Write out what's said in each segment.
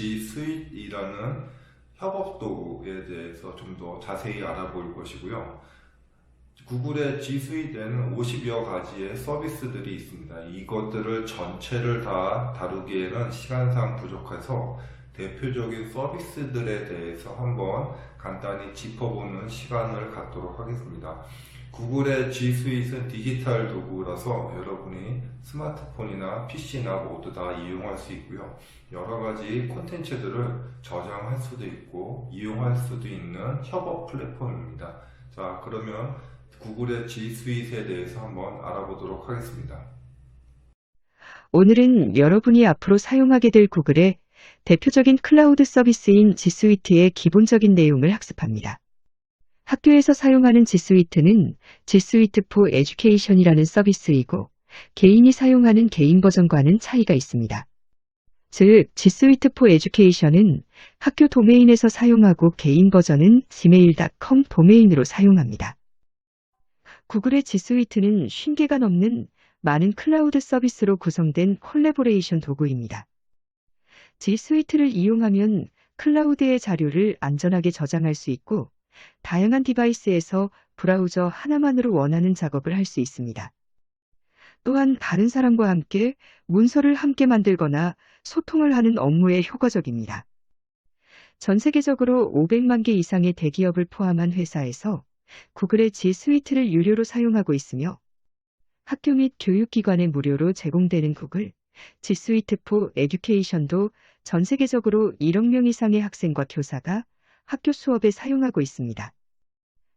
G Suite이라는 협업 도구에 대해서 좀 더 자세히 알아볼 것이고요. 구글의 G Suite에는 50여 가지의 서비스들이 있습니다. 이것들을 전체를 다 다루기에는 시간상 부족해서 대표적인 서비스들에 대해서 한번 간단히 짚어보는 시간을 갖도록 하겠습니다. 구글의 G Suite은 디지털 도구라서 여러분이 스마트폰이나 PC나 모두 다 이용할 수 있고요. 여러 가지 콘텐츠들을 저장할 수도 있고 이용할 수도 있는 협업 플랫폼입니다. 자, 그러면 구글의 G Suite에 대해서 한번 알아보도록 하겠습니다. 오늘은 여러분이 앞으로 사용하게 될 구글의 대표적인 클라우드 서비스인 G Suite의 기본적인 내용을 학습합니다. 학교에서 사용하는 G Suite는 G Suite for Education이라는 서비스이고 개인이 사용하는 개인 버전과는 차이가 있습니다. 즉, G Suite for Education은 학교 도메인에서 사용하고 개인 버전은 gmail.com 도메인으로 사용합니다. 구글의 G Suite는 50개가 넘는 많은 클라우드 서비스로 구성된 콜래보레이션 도구입니다. G Suite를 이용하면 클라우드의 자료를 안전하게 저장할 수 있고 다양한 디바이스에서 브라우저 하나만으로 원하는 작업을 할 수 있습니다. 또한 다른 사람과 함께 문서를 함께 만들거나 소통을 하는 업무에 효과적입니다. 전 세계적으로 500만 개 이상의 대기업을 포함한 회사에서 구글의 G Suite를 유료로 사용하고 있으며 학교 및 교육기관에 무료로 제공되는 구글 G Suite for Education도 전 세계적으로 1억 명 이상의 학생과 교사가 학교 수업에 사용하고 있습니다.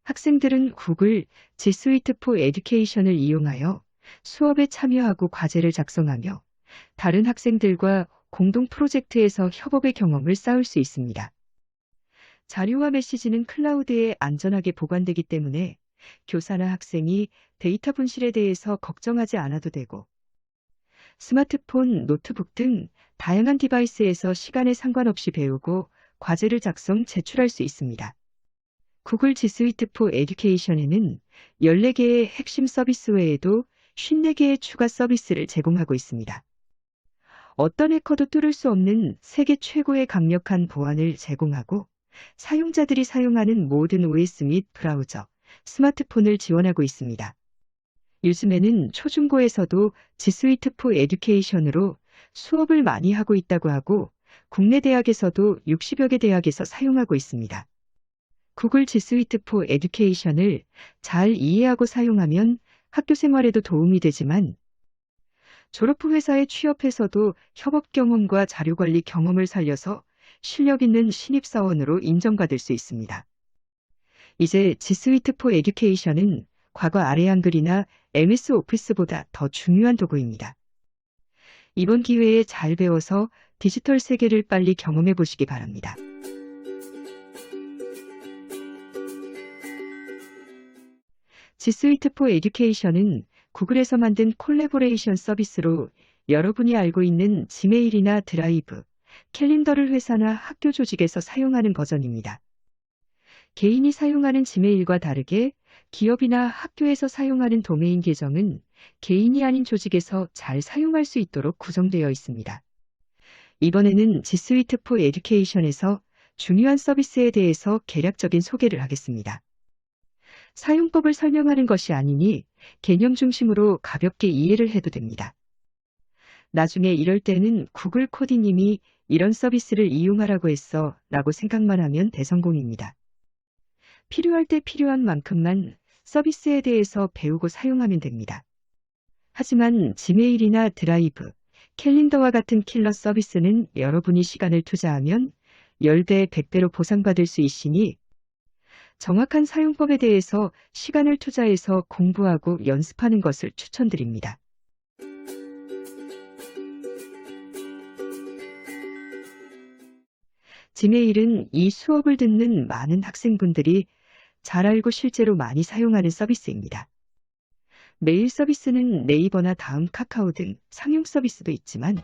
학생들은 구글 G Suite for Education을 이용하여 수업에 참여하고 과제를 작성하며 다른 학생들과 공동 프로젝트에서 협업의 경험을 쌓을 수 있습니다. 자료와 메시지는 클라우드에 안전하게 보관되기 때문에 교사나 학생이 데이터 분실에 대해서 걱정하지 않아도 되고 스마트폰, 노트북 등 다양한 디바이스에서 시간에 상관없이 배우고 과제를 작성, 제출할 수 있습니다. 구글 G Suite for Education에는 14개의 핵심 서비스 외에도 54개의 추가 서비스를 제공하고 있습니다. 어떤 해커도 뚫을 수 없는 세계 최고의 강력한 보안을 제공하고 사용자들이 사용하는 모든 OS 및 브라우저, 스마트폰을 지원하고 있습니다. 요즘에는 초중고에서도 G Suite for Education으로 수업을 많이 하고 있다고 하고 국내 대학에서도 60여 개 대학에서 사용하고 있습니다. 구글 G Suite for Education을 잘 이해하고 사용하면 학교 생활에도 도움이 되지만 졸업 후 회사에 취업해서도 협업 경험과 자료 관리 경험을 살려서 실력 있는 신입사원으로 인정받을 수 있습니다. 이제 G Suite for Education은 과거 아래 한글이나 MS 오피스보다 더 중요한 도구입니다. 이번 기회에 잘 배워서 디지털 세계를 빨리 경험해 보시기 바랍니다. G Suite for Education은 구글에서 만든 콜래보레이션 서비스로 여러분이 알고 있는 지메일이나 드라이브, 캘린더를 회사나 학교 조직에서 사용하는 버전입니다. 개인이 사용하는 지메일과 다르게 기업이나 학교에서 사용하는 도메인 계정은 개인이 아닌 조직에서 잘 사용할 수 있도록 구성되어 있습니다. 이번에는 G Suite for Education에서 중요한 서비스에 대해서 개략적인 소개를 하겠습니다. 사용법을 설명하는 것이 아니니 개념 중심으로 가볍게 이해를 해도 됩니다. 나중에 이럴 때는 구글 코디님이 이런 서비스를 이용하라고 했어 라고 생각만 하면 대성공입니다. 필요할 때 필요한 만큼만 서비스에 대해서 배우고 사용하면 됩니다. 하지만 지메일이나 드라이브, 캘린더와 같은 킬러 서비스는 여러분이 시간을 투자하면 10배, 100배로 보상받을 수 있으니 정확한 사용법에 대해서 시간을 투자해서 공부하고 연습하는 것을 추천드립니다. 지메일은 이 수업을 듣는 많은 학생분들이 잘 알고 실제로 많이 사용하는 서비스입니다. 메일 서비스는 네이버나 다음, 카카오 등 상용 서비스도 있지만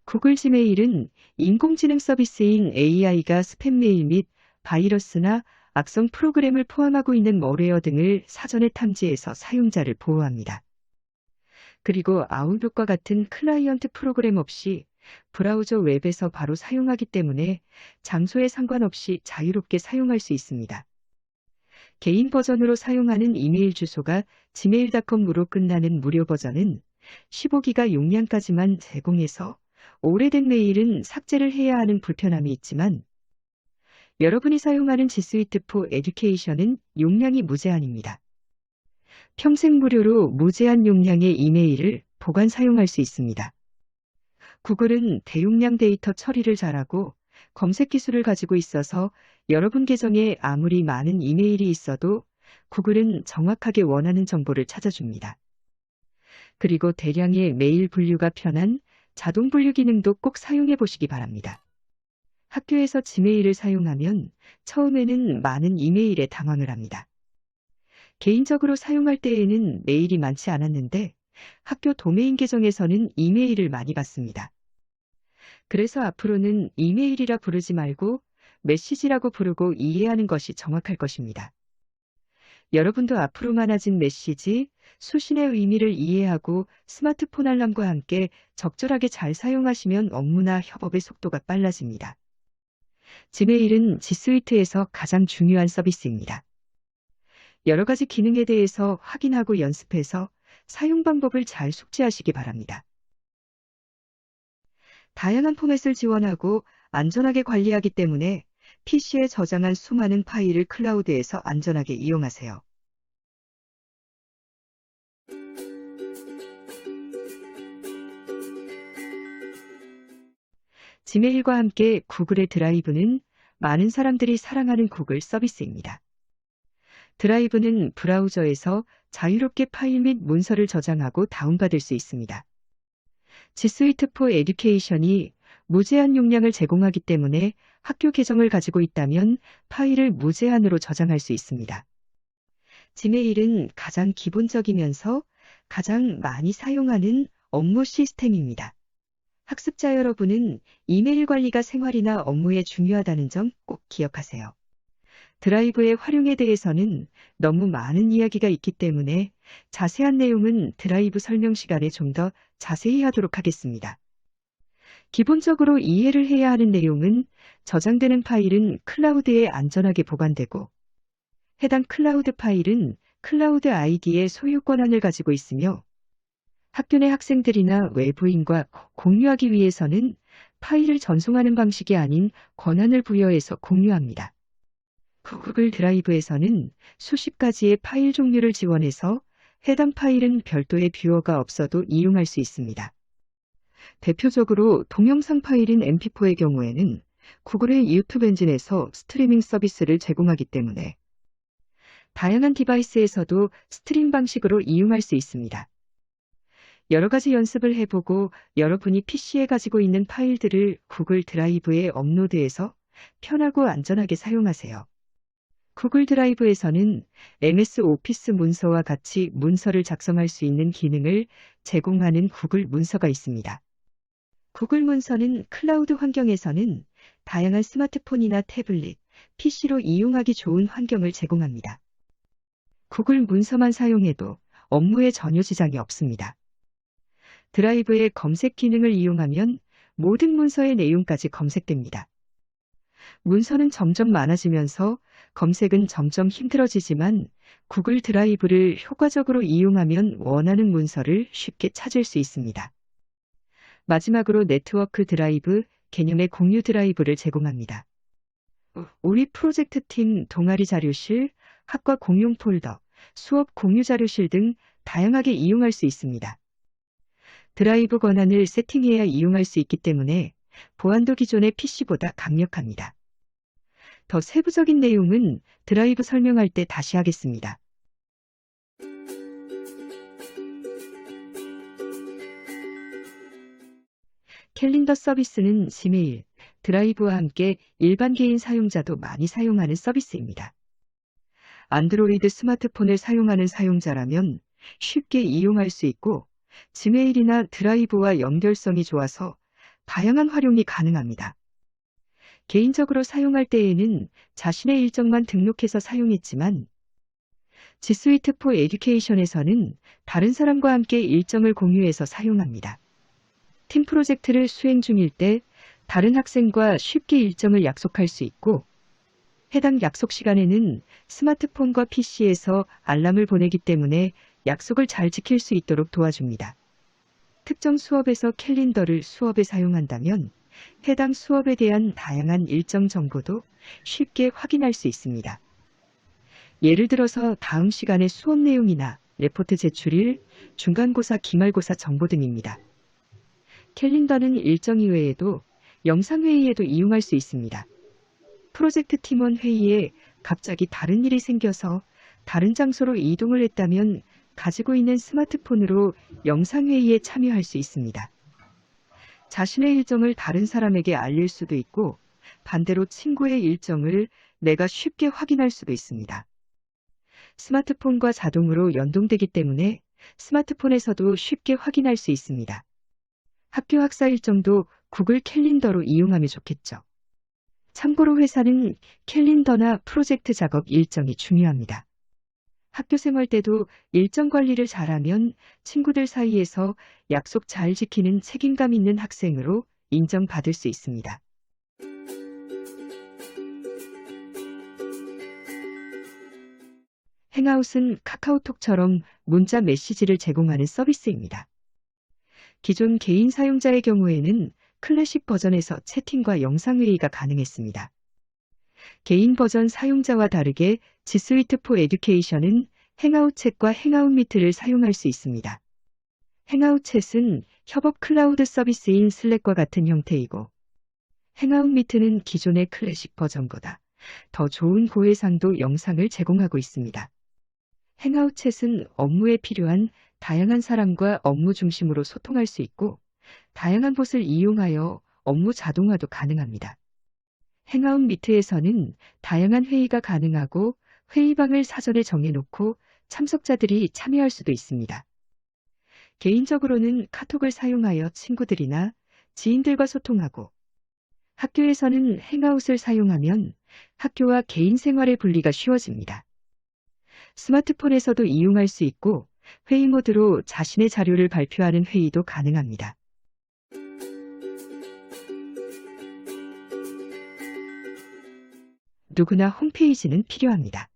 구글 지메일은 인공지능 서비스인 AI가 스팸 메일 및 바이러스나 악성 프로그램을 포함하고 있는 멀웨어 등을 사전에 탐지해서 사용자를 보호합니다. 그리고 아웃룩과 같은 클라이언트 프로그램 없이 브라우저 웹에서 바로 사용하기 때문에 장소에 상관없이 자유롭게 사용할 수 있습니다. 개인 버전으로 사용하는 이메일 주소가 gmail.com으로 끝나는 무료 버전은 15기가 용량까지만 제공해서 오래된 메일은 삭제를 해야 하는 불편함이 있지만 여러분이 사용하는 G Suite for Education은 용량이 무제한입니다. 평생 무료로 무제한 용량의 이메일을 보관 사용할 수 있습니다. 구글은 대용량 데이터 처리를 잘하고 검색 기술을 가지고 있어서 여러분 계정에 아무리 많은 이메일이 있어도 구글은 정확하게 원하는 정보를 찾아줍니다. 그리고 대량의 메일 분류가 편한 자동 분류 기능도 꼭 사용해 보시기 바랍니다. 학교에서 지메일을 사용하면 처음에는 많은 이메일에 당황을 합니다. 개인적으로 사용할 때에는 메일이 많지 않았는데 학교 도메인 계정에서는 이메일을 많이 받습니다. 그래서 앞으로는 이메일이라 부르지 말고 메시지라고 부르고 이해하는 것이 정확할 것입니다. 여러분도 앞으로 많아진 메시지, 수신의 의미를 이해하고 스마트폰 알람과 함께 적절하게 잘 사용하시면 업무나 협업의 속도가 빨라집니다. 지메일은 G Suite에서 가장 중요한 서비스입니다. 여러 가지 기능에 대해서 확인하고 연습해서 사용 방법을 잘 숙지하시기 바랍니다. 다양한 포맷을 지원하고 안전하게 관리하기 때문에 PC에 저장한 수많은 파일을 클라우드에서 안전하게 이용하세요. 지메일과 함께 구글의 드라이브는 많은 사람들이 사랑하는 구글 서비스입니다. 드라이브는 브라우저에서 자유롭게 파일 및 문서를 저장하고 다운받을 수 있습니다. G Suite for Education이 무제한 용량을 제공하기 때문에 학교 계정을 가지고 있다면 파일을 무제한으로 저장할 수 있습니다. 지메일은 가장 기본적이면서 가장 많이 사용하는 업무 시스템입니다. 학습자 여러분은 이메일 관리가 생활이나 업무에 중요하다는 점 꼭 기억하세요. 드라이브의 활용에 대해서는 너무 많은 이야기가 있기 때문에 자세한 내용은 드라이브 설명 시간에 좀 더 자세히 하도록 하겠습니다. 기본적으로 이해를 해야 하는 내용은 저장되는 파일은 클라우드에 안전하게 보관되고 해당 클라우드 파일은 클라우드 아이디의 소유 권한을 가지고 있으며 학교 내 학생들이나 외부인과 공유하기 위해서는 파일을 전송하는 방식이 아닌 권한을 부여해서 공유합니다. 구글 드라이브에서는 수십 가지의 파일 종류를 지원해서 해당 파일은 별도의 뷰어가 없어도 이용할 수 있습니다. 대표적으로 동영상 파일인 MP4의 경우에는 구글의 유튜브 엔진에서 스트리밍 서비스를 제공하기 때문에 다양한 디바이스에서도 스트림 방식으로 이용할 수 있습니다. 여러 가지 연습을 해보고 여러분이 PC에 가지고 있는 파일들을 구글 드라이브에 업로드해서 편하고 안전하게 사용하세요. 구글 드라이브에서는 MS 오피스 문서와 같이 문서를 작성할 수 있는 기능을 제공하는 구글 문서가 있습니다. 구글 문서는 클라우드 환경에서는 다양한 스마트폰이나 태블릿, PC로 이용하기 좋은 환경을 제공합니다. 구글 문서만 사용해도 업무에 전혀 지장이 없습니다. 드라이브의 검색 기능을 이용하면 모든 문서의 내용까지 검색됩니다. 문서는 점점 많아지면서 검색은 점점 힘들어지지만 구글 드라이브를 효과적으로 이용하면 원하는 문서를 쉽게 찾을 수 있습니다. 마지막으로 네트워크 드라이브 개념의 공유 드라이브를 제공합니다. 우리 프로젝트 팀 동아리 자료실, 학과 공용 폴더, 수업 공유 자료실 등 다양하게 이용할 수 있습니다. 드라이브 권한을 세팅해야 이용할 수 있기 때문에 보안도 기존의 PC보다 강력합니다. 더 세부적인 내용은 드라이브 설명할 때 다시 하겠습니다. 캘린더 서비스는 지메일, 드라이브와 함께 일반 개인 사용자도 많이 사용하는 서비스입니다. 안드로이드 스마트폰을 사용하는 사용자라면 쉽게 이용할 수 있고 지메일이나 드라이브와 연결성이 좋아서 다양한 활용이 가능합니다. 개인적으로 사용할 때에는 자신의 일정만 등록해서 사용했지만 G Suite for Education에서는 다른 사람과 함께 일정을 공유해서 사용합니다. 팀 프로젝트를 수행 중일 때 다른 학생과 쉽게 일정을 약속할 수 있고, 해당 약속 시간에는 스마트폰과 PC에서 알람을 보내기 때문에 약속을 잘 지킬 수 있도록 도와줍니다. 특정 수업에서 캘린더를 수업에 사용한다면 해당 수업에 대한 다양한 일정 정보도 쉽게 확인할 수 있습니다. 예를 들어서 다음 시간의 수업 내용이나 레포트 제출일, 중간고사, 기말고사 정보 등입니다. 캘린더는 일정 이외에도 영상회의에도 이용할 수 있습니다. 프로젝트 팀원 회의에 갑자기 다른 일이 생겨서 다른 장소로 이동을 했다면 가지고 있는 스마트폰으로 영상회의에 참여할 수 있습니다. 자신의 일정을 다른 사람에게 알릴 수도 있고, 반대로 친구의 일정을 내가 쉽게 확인할 수도 있습니다. 스마트폰과 자동으로 연동되기 때문에 스마트폰에서도 쉽게 확인할 수 있습니다. 학교 학사 일정도 구글 캘린더로 이용하면 좋겠죠. 참고로 회사는 캘린더나 프로젝트 작업 일정이 중요합니다. 학교 생활 때도 일정 관리를 잘하면 친구들 사이에서 약속 잘 지키는 책임감 있는 학생으로 인정받을 수 있습니다. 행아웃은 카카오톡처럼 문자 메시지를 제공하는 서비스입니다. 기존 개인 사용자의 경우에는 클래식 버전에서 채팅과 영상회의가 가능했습니다. 개인 버전 사용자와 다르게 G Suite for Education은 행아웃 챗과 행아웃 미트를 사용할 수 있습니다. 행아웃 챗은 협업 클라우드 서비스인 슬랙과 같은 형태이고, 행아웃 미트는 기존의 클래식 버전보다 더 좋은 고해상도 영상을 제공하고 있습니다. 행아웃 챗은 업무에 필요한 다양한 사람과 업무 중심으로 소통할 수 있고, 다양한 봇을 이용하여 업무 자동화도 가능합니다. 행아웃 미트에서는 다양한 회의가 가능하고 회의방을 사전에 정해놓고 참석자들이 참여할 수도 있습니다. 개인적으로는 카톡을 사용하여 친구들이나 지인들과 소통하고, 학교에서는 행아웃을 사용하면 학교와 개인 생활의 분리가 쉬워집니다. 스마트폰에서도 이용할 수 있고, 회의 모드로 자신의 자료를 발표하는 회의도 가능합니다. 누구나 홈페이지는 필요합니다.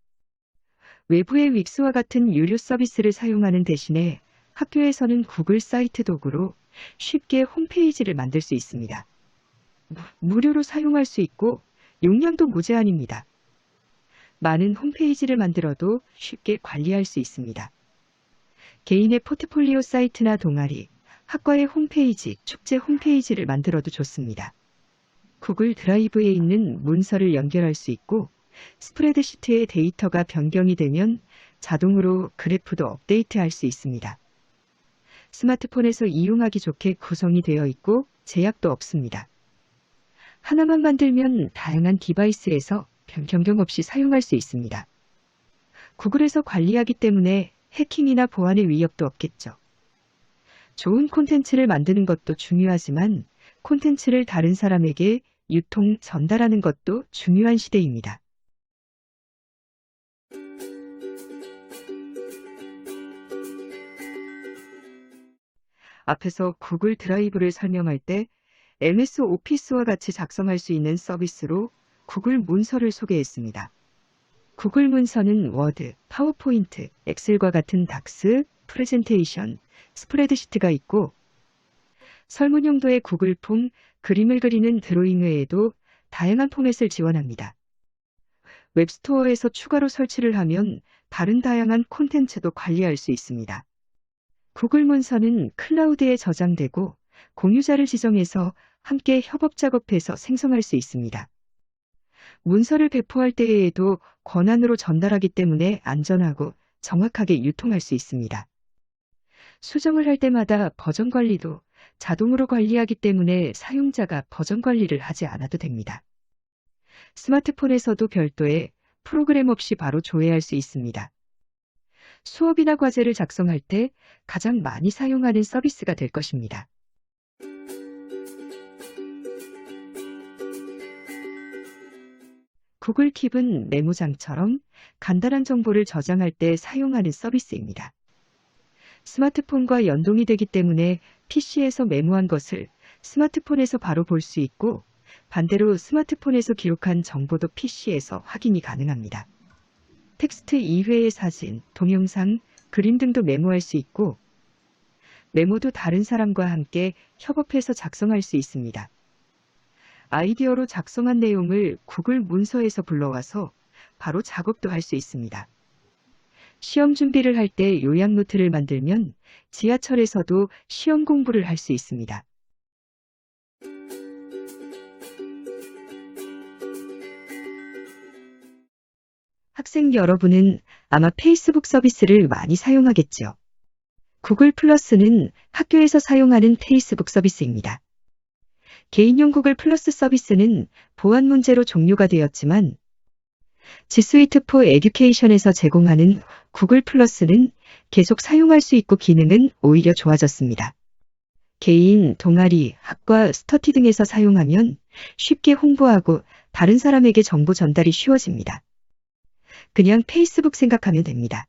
외부의 윅스와 같은 유료 서비스를 사용하는 대신에 학교에서는 구글 사이트 도구로 쉽게 홈페이지를 만들 수 있습니다. 무료로 사용할 수 있고 용량도 무제한입니다. 많은 홈페이지를 만들어도 쉽게 관리할 수 있습니다. 개인의 포트폴리오 사이트나 동아리, 학과의 홈페이지, 축제 홈페이지를 만들어도 좋습니다. 구글 드라이브에 있는 문서를 연결할 수 있고, 스프레드시트의 데이터가 변경이 되면 자동으로 그래프도 업데이트할 수 있습니다. 스마트폰에서 이용하기 좋게 구성이 되어 있고 제약도 없습니다. 하나만 만들면 다양한 디바이스에서 변경 없이 사용할 수 있습니다. 구글에서 관리하기 때문에 해킹이나 보안의 위협도 없겠죠. 좋은 콘텐츠를 만드는 것도 중요하지만 콘텐츠를 다른 사람에게 유통, 전달하는 것도 중요한 시대입니다. 앞에서 구글 드라이브를 설명할 때 MS 오피스와 같이 작성할 수 있는 서비스로 구글 문서를 소개했습니다. 구글 문서는 워드, 파워포인트, 엑셀과 같은 닥스, 프레젠테이션, 스프레드시트가 있고, 설문 용도의 구글 폼, 그림을 그리는 드로잉 외에도 다양한 포맷을 지원합니다. 웹스토어에서 추가로 설치를 하면 다른 다양한 콘텐츠도 관리할 수 있습니다. 구글 문서는 클라우드에 저장되고 공유자를 지정해서 함께 협업 작업해서 생성할 수 있습니다. 문서를 배포할 때에도 권한으로 전달하기 때문에 안전하고 정확하게 유통할 수 있습니다. 수정을 할 때마다 버전 관리도 자동으로 관리하기 때문에 사용자가 버전 관리를 하지 않아도 됩니다. 스마트폰에서도 별도의 프로그램 없이 바로 조회할 수 있습니다. 수업이나 과제를 작성할 때 가장 많이 사용하는 서비스가 될 것입니다. 구글 킵은 메모장처럼 간단한 정보를 저장할 때 사용하는 서비스입니다. 스마트폰과 연동이 되기 때문에 PC에서 메모한 것을 스마트폰에서 바로 볼 수 있고, 반대로 스마트폰에서 기록한 정보도 PC에서 확인이 가능합니다. 텍스트 이외의 사진, 동영상, 그림 등도 메모할 수 있고, 메모도 다른 사람과 함께 협업해서 작성할 수 있습니다. 아이디어로 작성한 내용을 구글 문서에서 불러와서 바로 작업도 할 수 있습니다. 시험 준비를 할 때 요약 노트를 만들면 지하철에서도 시험 공부를 할 수 있습니다. 학생 여러분은 아마 페이스북 서비스를 많이 사용하겠죠. 구글 플러스는 학교에서 사용하는 페이스북 서비스입니다. 개인용 구글 플러스 서비스는 보안 문제로 종료가 되었지만 G Suite for Education에서 제공하는 구글 플러스는 계속 사용할 수 있고 기능은 오히려 좋아졌습니다. 개인, 동아리, 학과, 스터디 등에서 사용하면 쉽게 홍보하고 다른 사람에게 정보 전달이 쉬워집니다. 그냥 페이스북 생각하면 됩니다.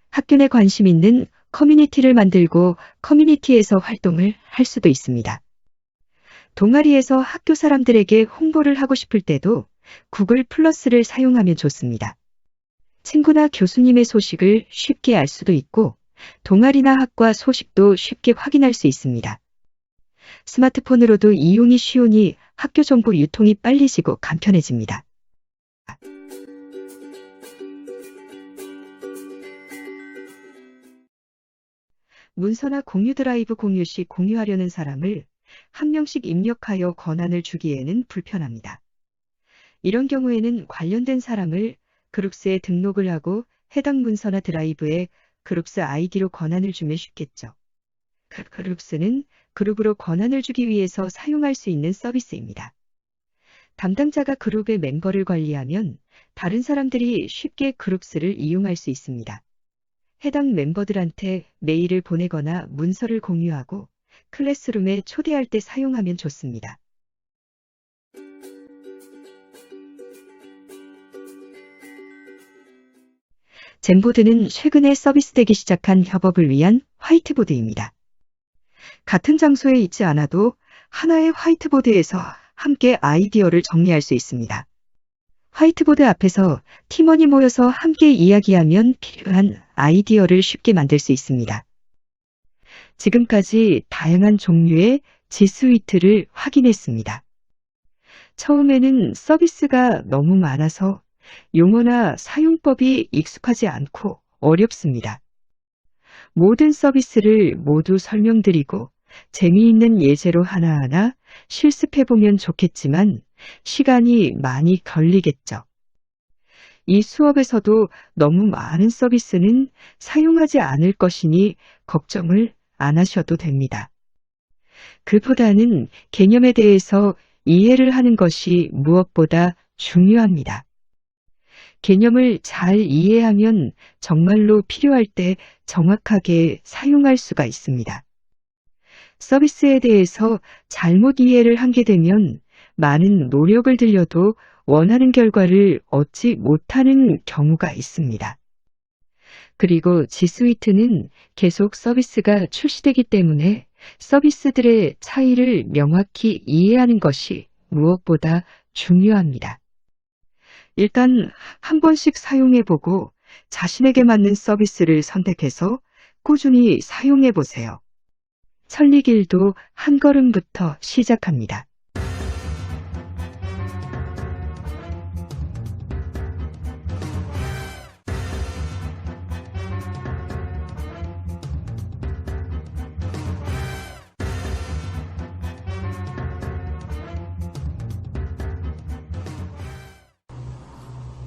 학교 내 관심 있는 커뮤니티를 만들고 커뮤니티에서 활동을 할 수도 있습니다. 동아리에서 학교 사람들에게 홍보를 하고 싶을 때도 구글 플러스를 사용하면 좋습니다. 친구나 교수님의 소식을 쉽게 알 수도 있고 동아리나 학과 소식도 쉽게 확인할 수 있습니다. 스마트폰으로도 이용이 쉬우니 학교 정보 유통이 빨리지고 간편해집니다. 문서나 공유 드라이브 공유 시 공유하려는 사람을 한 명씩 입력하여 권한을 주기에는 불편합니다. 이런 경우에는 관련된 사람을 그룹스에 등록을 하고 해당 문서나 드라이브에 그룹스 아이디로 권한을 주면 쉽겠죠. 그룹스는 그룹으로 권한을 주기 위해서 사용할 수 있는 서비스입니다. 담당자가 그룹의 멤버를 관리하면 다른 사람들이 쉽게 그룹스를 이용할 수 있습니다. 해당 멤버들한테 메일을 보내거나 문서를 공유하고 클래스룸에 초대할 때 사용하면 좋습니다. 젠보드는 최근에 서비스되기 시작한 협업을 위한 화이트보드입니다. 같은 장소에 있지 않아도 하나의 화이트보드에서 함께 아이디어를 정리할 수 있습니다. 화이트보드 앞에서 팀원이 모여서 함께 이야기하면 필요한 아이디어를 쉽게 만들 수 있습니다. 지금까지 다양한 종류의 G Suite를 확인했습니다. 처음에는 서비스가 너무 많아서 용어나 사용법이 익숙하지 않고 어렵습니다. 모든 서비스를 모두 설명드리고 재미있는 예제로 하나하나 실습해보면 좋겠지만 시간이 많이 걸리겠죠. 이 수업에서도 너무 많은 서비스는 사용하지 않을 것이니 걱정을 안 하셔도 됩니다. 그보다는 개념에 대해서 이해를 하는 것이 무엇보다 중요합니다. 개념을 잘 이해하면 정말로 필요할 때 정확하게 사용할 수가 있습니다. 서비스에 대해서 잘못 이해를 하게 되면 많은 노력을 들여도 원하는 결과를 얻지 못하는 경우가 있습니다. 그리고 G Suite는 계속 서비스가 출시되기 때문에 서비스들의 차이를 명확히 이해하는 것이 무엇보다 중요합니다. 일단 한 번씩 사용해보고 자신에게 맞는 서비스를 선택해서 꾸준히 사용해보세요. 천리길도 한 걸음부터 시작합니다.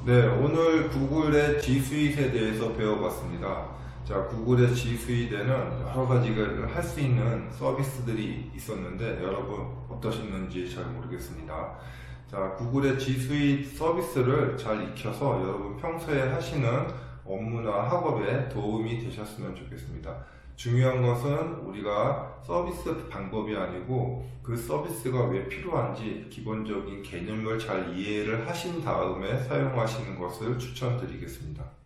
네, 오늘 구글의 G Suite에 대해서 배워봤습니다. 자, 구글의 G Suite에는 여러 가지를 할 수 있는 서비스들이 있었는데 여러분 어떠셨는지 잘 모르겠습니다. 자, 구글의 G Suite 서비스를 잘 익혀서 여러분 평소에 하시는 업무나 학업에 도움이 되셨으면 좋겠습니다. 중요한 것은 우리가 서비스 방법이 아니고 그 서비스가 왜 필요한지 기본적인 개념을 잘 이해를 하신 다음에 사용하시는 것을 추천드리겠습니다.